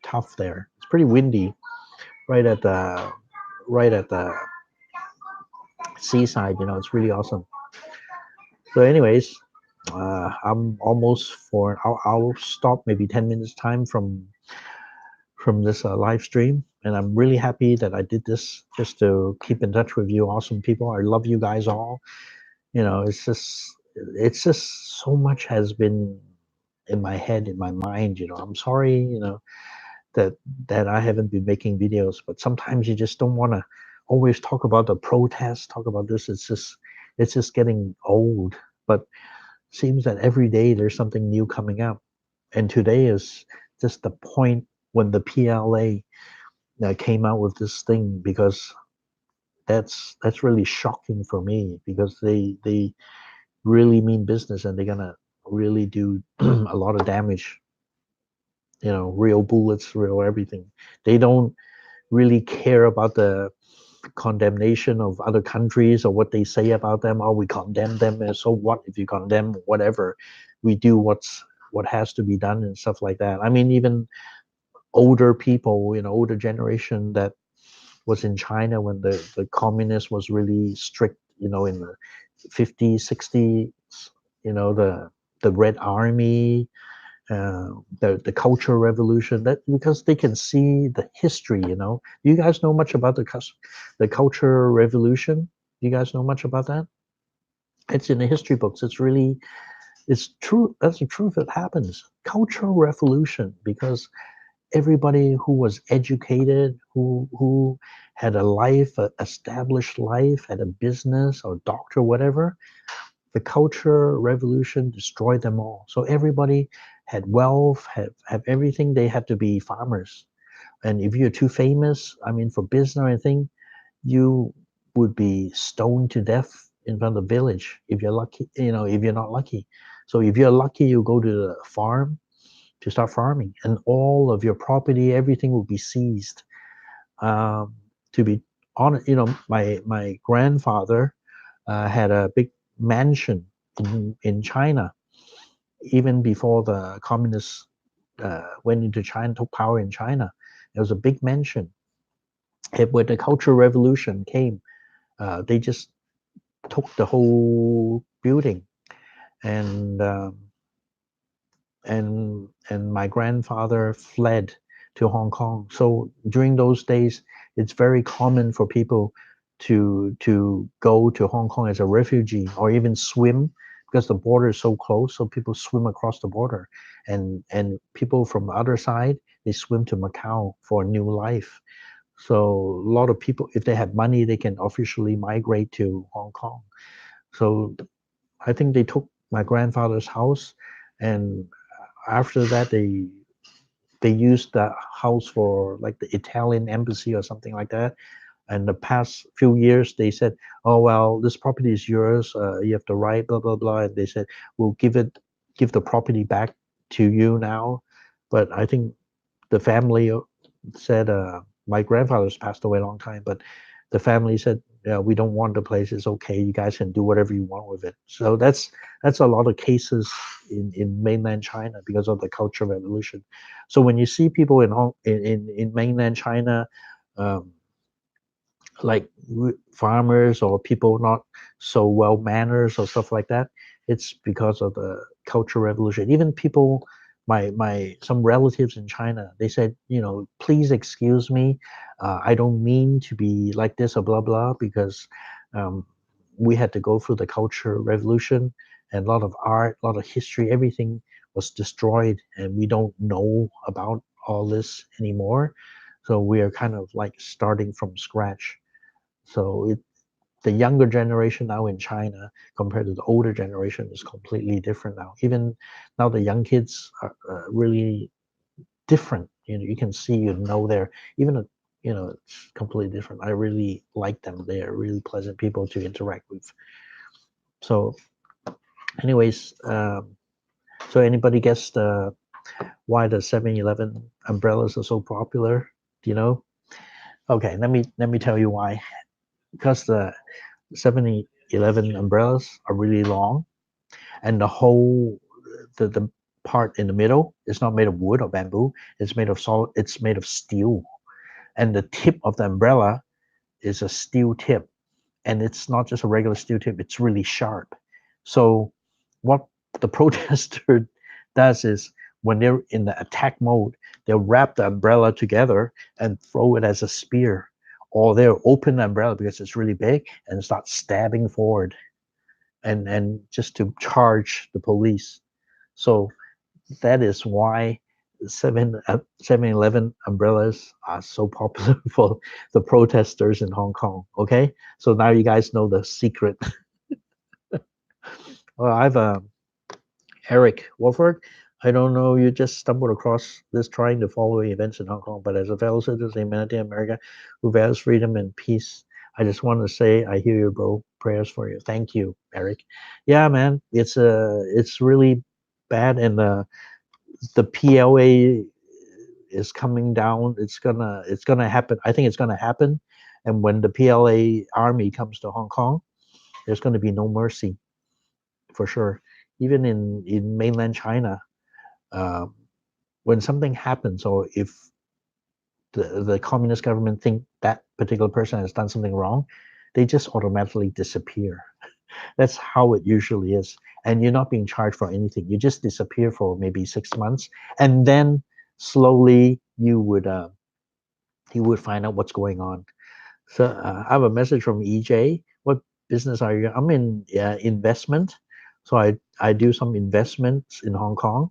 tough there. It's pretty windy right at the right at the seaside. You know, it's really awesome. So anyways, I'm almost for, I'll stop maybe 10 minutes time from this live stream, and I'm really happy that I did this just to keep in touch with you awesome people. I love you guys all. You know, it's just so much has been in my head, in my mind. You know, I'm sorry, you know, that I haven't been making videos, but sometimes you just don't want to always talk about the protests, talk about this. It's just getting old. But seems that every day there's something new coming up, and today is just the point when the PLA came out with this thing, because that's really shocking for me, because they really mean business, and they're gonna really do a lot of damage. You know, real bullets, real everything. They don't really care about the condemnation of other countries or what they say about them. Oh, we condemn them, and so what if you condemn whatever? We do what has to be done and stuff like that. I mean, even older people, you know, older generation that was in China when the communist was really strict, you know, in the 50s, 60s, you know, the Red Army, the Cultural Revolution, that because they can see the history, you know. Do you guys know much about the Cultural Revolution? Do you guys know much about that? It's in the history books. It's true. That's the truth. It happens. Cultural Revolution, because everybody who was educated, who had a life, a established life, had a business or doctor, whatever, the culture revolution destroyed them all. So everybody had wealth, have everything. They had to be farmers. And if you're too famous, I mean, for business or anything, you would be stoned to death in front of the village if you're lucky, you know, if you're not lucky. So if you're lucky, you go to the farm to start farming, and all of your property, everything will be seized. To be honest, you know, my grandfather had a big mansion in China, even before the communists went into China, took power in China. It was a big mansion. When the Cultural Revolution came, they just took the whole building, and and my grandfather fled to Hong Kong. So during those days, it's very common for people to go to Hong Kong as a refugee, or even swim, because the border is so close. So people swim across the border, and people from the other side, they swim to Macau for a new life. So a lot of people, if they have money, they can officially migrate to Hong Kong. So I think they took my grandfather's house, and after that they used the house for like the Italian embassy or something like that. And the past few years, they said, "Oh well, this property is yours. You have the right, blah blah blah." And they said, "We'll give the property back to you now." But I think the family said, my grandfather's passed away a long time, but the family said, "Yeah, we don't want the place. It's okay. You guys can do whatever you want with it." So that's a lot of cases in mainland China because of the Cultural Revolution. So when you see people in mainland China, um, like farmers or people not so well manners or stuff like that, it's because of the Cultural Revolution. Even people, my some relatives in China, they said, you know, please excuse me, I don't mean to be like this or blah blah, because um, we had to go through the Cultural Revolution, and a lot of art, a lot of history, everything was destroyed, and we don't know about all this anymore. So we are kind of like starting from scratch. So the younger generation now in China compared to the older generation is completely different now. Even now, the young kids are really different. You know, you can see, you know, they're even you know, it's completely different. I really like them. They are really pleasant people to interact with. So, anyways, so anybody guess why the 7-Eleven umbrellas are so popular? Do you know? Okay, let me tell you why. Because the 7-Eleven umbrellas are really long, and the part in the middle is not made of wood or bamboo. It's made of solid. It's made of steel, and the tip of the umbrella is a steel tip, and it's not just a regular steel tip, it's really sharp. So what the protester does is when they're in the attack mode, they'll wrap the umbrella together and throw it as a spear, or they'll open the umbrella because it's really big and start stabbing forward and just to charge the police. So that is why 7-Eleven umbrellas are so popular for the protesters in Hong Kong. Okay, so now you guys know the secret. Well, I've Eric Wolford. I don't know, you just stumbled across this trying to follow events in Hong Kong, but as a fellow citizen in humanity in America who values freedom and peace, I just want to say I hear you, bro. Prayers for you. Thank you, Eric. Yeah, man, it's really bad, and the PLA is coming down. It's gonna happen. I think it's gonna happen, and when the PLA Army comes to Hong Kong, there's going to be no mercy for sure. Even in mainland China, um, when something happens, or if the communist government think that particular person has done something wrong, they just automatically disappear. That's how it usually is. And you're not being charged for anything. You just disappear for maybe 6 months, and then slowly you would find out what's going on. So I have a message from EJ. What business are you? I'm in investment. So I do some investments in Hong Kong,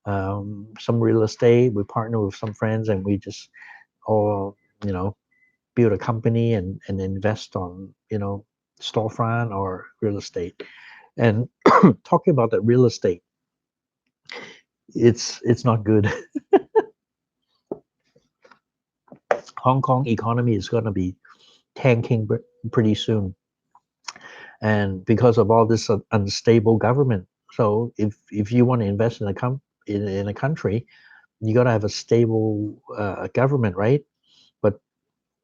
some real estate. We partner with some friends, and we just all, build a company and invest on, storefront or real estate. And talking about that real estate, it's not good. Hong Kong economy is going to be tanking pretty soon, and because of all this unstable government. So if you want to invest in a country, you got to have a stable government, right? But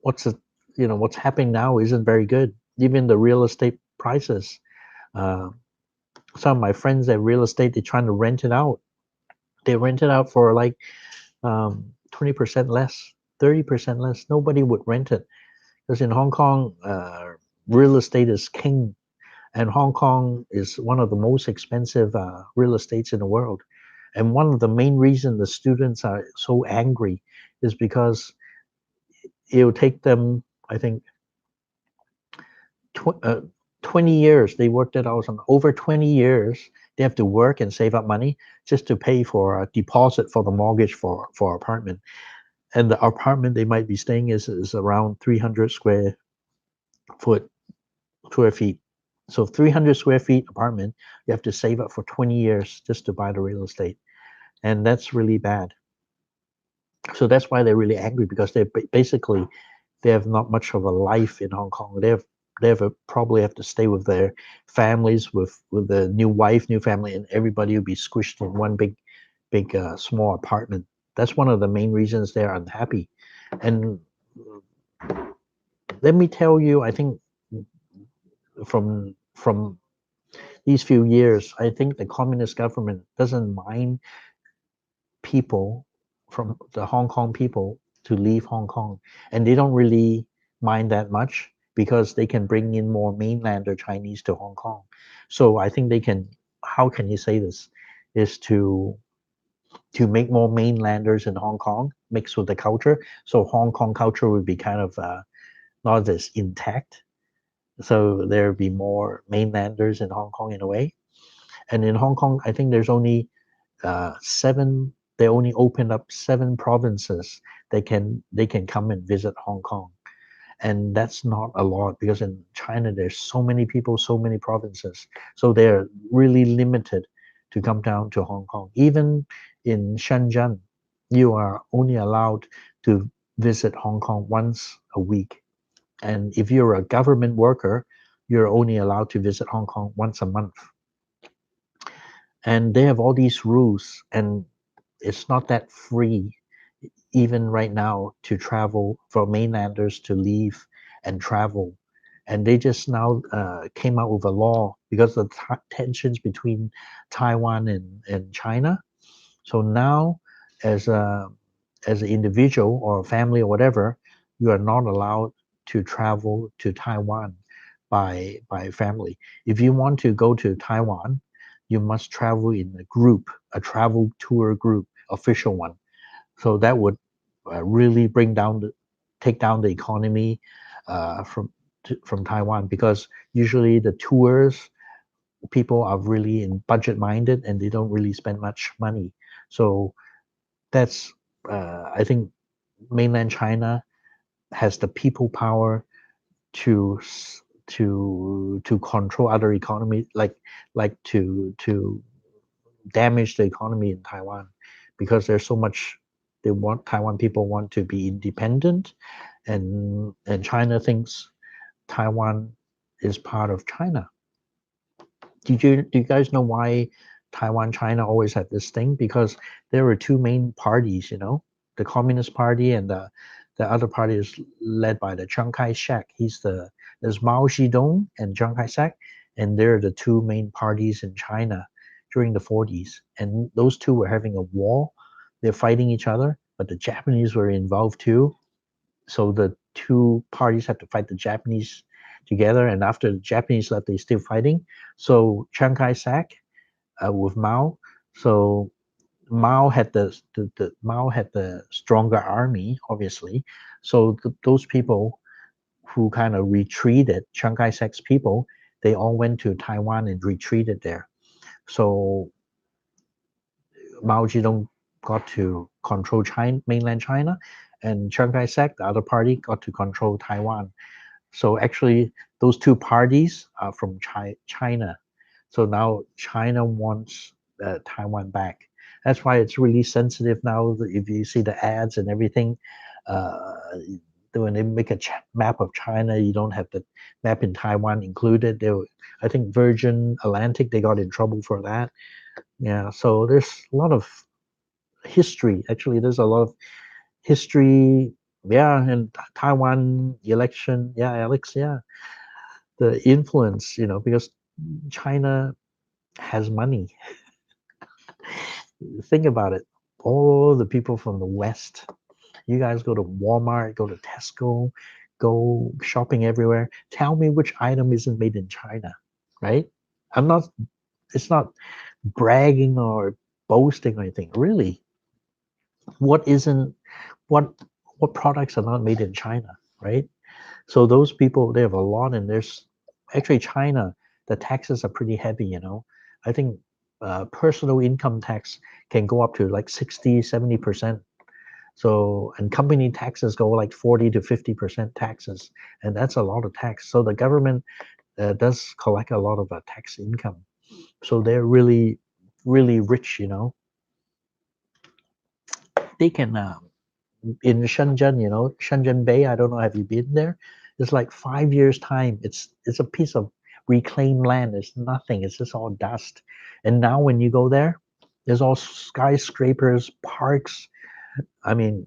what's the, what's happening now isn't very good. Even the real estate prices. Uh, some of my friends at real estate, they're trying to rent it out. They rent it out for like 20% less, 30% less. Nobody would rent it because in Hong Kong, real estate is king, and Hong Kong is one of the most expensive real estates in the world. And one of the main reasons the students are so angry is because it'll take them, I think, 20 years. They worked it out. Over 20 years, they have to work and save up money just to pay for a deposit for the mortgage for apartment. And the apartment they might be staying is around 300 square feet. So 300 square feet apartment, you have to save up for 20 years just to buy the real estate. And that's really bad. So that's why they're really angry, because basically they have not much of a life in Hong Kong. Probably have to stay with their families, with the new wife, new family, and everybody will be squished in one big small apartment. That's one of the main reasons they're unhappy. And let me tell you, I think from these few years, I think the communist government doesn't mind people from the Hong Kong people to leave Hong Kong, and they don't really mind that much because they can bring in more mainlander Chinese to Hong Kong. So I think they can. How can you say this? Is to make more mainlanders in Hong Kong mixed with the culture. So Hong Kong culture would be kind of not as intact. So there would be more mainlanders in Hong Kong in a way. And in Hong Kong, I think there's only seven. They only opened up 7 provinces. They can come and visit Hong Kong, and that's not a lot because in China there's so many people, so many provinces. So they're really limited to come down to Hong Kong. Even in Shenzhen, you are only allowed to visit Hong Kong once a week, and if you're a government worker, you're only allowed to visit Hong Kong once a month. And they have all these rules, and it's not that free even right now to travel for mainlanders to leave and travel. And they just now came out with a law because of the tensions between Taiwan and China. So now, as a as an individual or a family or whatever, you are not allowed. to travel to Taiwan by family. If you want to go to Taiwan, you must travel in a group, a travel tour group, official one. So that would really take down the economy from Taiwan, because usually the tours people are really in budget minded and they don't really spend much money. So that's I think mainland China has the people power to to control other economy, like to damage the economy in Taiwan, because there's so much Taiwan people want to be independent, and China thinks Taiwan is part of China. Do you guys know why Taiwan China always had this thing? Because there were two main parties, the Communist Party, and the other party is led by the Chiang Kai-shek. There's Mao Zedong and Chiang Kai-shek, and they're the two main parties in China during the 40s. And those two were having a war. They're fighting each other, but the Japanese were involved too. So the two parties had to fight the Japanese together. And after the Japanese left, they're still fighting. So Chiang Kai-shek with Mao. So Mao had Mao had the stronger army, obviously. So those people who kind of retreated, Chiang Kai-shek's people, they all went to Taiwan and retreated there. So Mao Zedong got to control mainland China, and Chiang Kai-shek, the other party, got to control Taiwan. So actually, those two parties are from China. So now China wants Taiwan back. That's why it's really sensitive now. If you see the ads and everything, uh, when they make a map of China, you don't have the map in Taiwan included. I think Virgin Atlantic, they got in trouble for that. Yeah, so there's a lot of history. Actually, there's a lot of history. Yeah, and Taiwan election. Yeah, Alex. Yeah, the influence. Because China has money. Think about it. All the people from the West, you guys go to Walmart, go to Tesco, go shopping everywhere. Tell me which item isn't made in China, right? I'm not. It's not bragging or boasting or anything. Really, what isn't what what products are not made in China, right? So those people, they have a lot, and there's actually China, the taxes are pretty heavy. I think personal income tax can go up to like 60-70%. So, and company taxes go like 40 to 50% taxes, and that's a lot of tax. So the government does collect a lot of tax income. So they're really, really rich. They can in Shenzhen, Shenzhen Bay. I don't know. Have you been there? It's like 5 years time. It's a piece of reclaimed land. It's nothing. It's just all dust. And now when you go there, there's all skyscrapers, parks. I mean,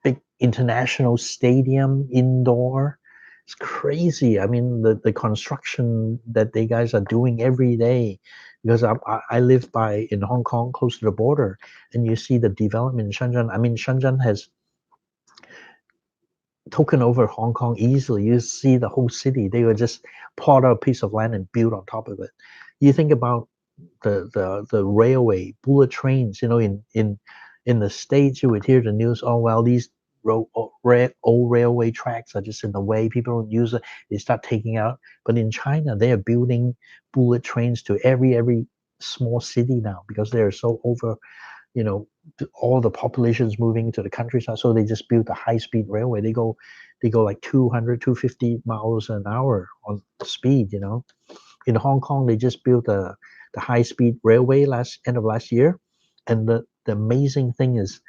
big international stadium indoor. It's crazy. I mean, the construction that they guys are doing every day, because I live in Hong Kong, close to the border, and you see the development in Shenzhen. I mean, Shenzhen has taken over Hong Kong easily. You see the whole city. They would just plot out a piece of land and build on top of it. You think about the railway, bullet trains. In the States, you would hear the news. Oh well, these old railway tracks are just in the way. People don't use it. They start taking out. But in China, they are building bullet trains to every small city now, because they are so over you know all the populations moving to the countryside, so they just built a high-speed railway. They go like 200, 250 miles an hour on speed. In Hong Kong, they just built the high-speed railway end of last year. And the amazing thing is,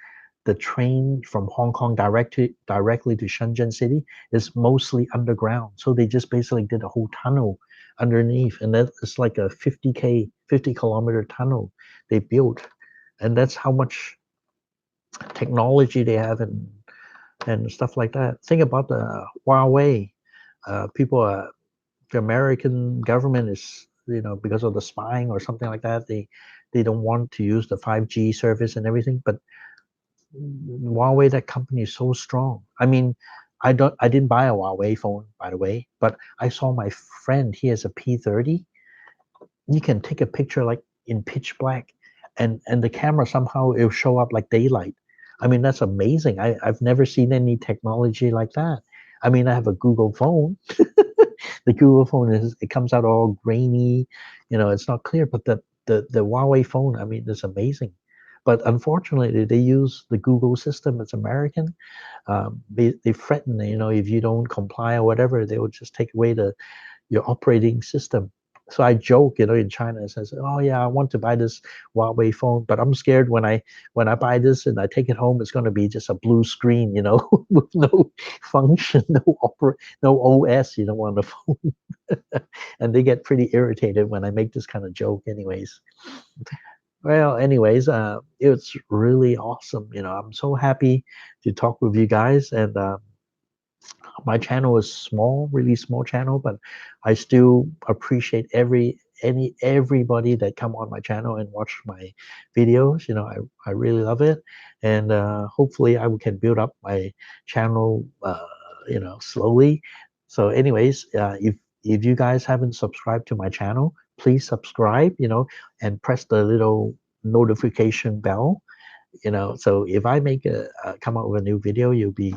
the train from Hong Kong directly to Shenzhen city is mostly underground. So they just basically did a whole tunnel underneath, and that is like a 50-kilometer tunnel they built. And that's how much technology they have, and stuff like that. Think about the Huawei. The American government is, because of the spying or something like that, they don't want to use the 5G service and everything. But Huawei, that company is so strong. I mean, I didn't buy a Huawei phone, by the way, but I saw my friend, he has a P30. You can take a picture like in pitch black, and the camera somehow it'll show up like daylight. I mean, that's amazing. I've never seen any technology like that. I mean, I have a Google phone. The Google phone is, it comes out all grainy, it's not clear, but the Huawei phone, I mean, it's amazing. But unfortunately, they use the Google system. It's American. They threaten, if you don't comply or whatever, they will just take away your operating system. So I joke, in China, it says, "Oh yeah, I want to buy this Huawei phone, but I'm scared when I buy this and I take it home, it's going to be just a blue screen, with no function, no OS, on the phone." And they get pretty irritated when I make this kind of joke, anyways. Well, anyways, it's really awesome. I'm so happy to talk with you guys, and my channel is small, really small channel, but I still appreciate everybody that come on my channel and watch my videos. I really love it, and hopefully I can build up my channel, slowly. So, anyways, if you guys haven't subscribed to my channel, please subscribe. And press the little notification bell, so if I make come out with a new video, you'll be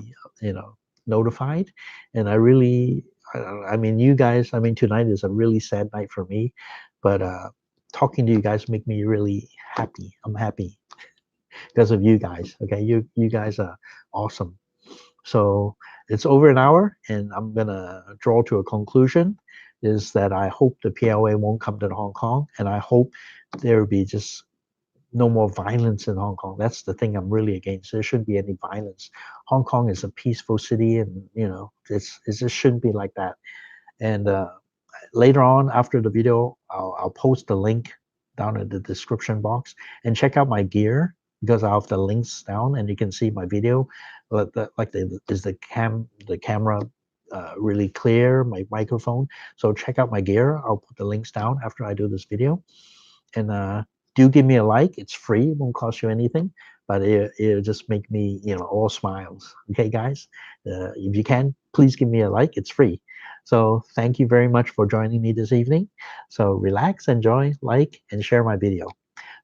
notified. And I mean, you guys, I mean, tonight is a really sad night for me, but talking to you guys make me really happy. I'm happy because of you guys. Okay, you guys are awesome. So it's over an hour, and I'm gonna draw to a conclusion. Is that I hope the PLA won't come to Hong Kong, and I hope there will be just no more violence in Hong Kong. That's the thing I'm really against. There shouldn't be any violence. Hong Kong is a peaceful city, and it just shouldn't be like that. And later on, after the video, I'll post the link down in the description box, and check out my gear, because I have the links down, and you can see my video. Is the camera really clear? My microphone. So check out my gear. I'll put the links down after I do this video. And do give me a like. It's free. It won't cost you anything, but it'll just make me, all smiles. Okay, guys? If you can, please give me a like. It's free. So thank you very much for joining me this evening. So relax, enjoy, like, and share my video.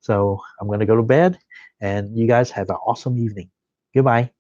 So I'm going to go to bed, and you guys have an awesome evening. Goodbye.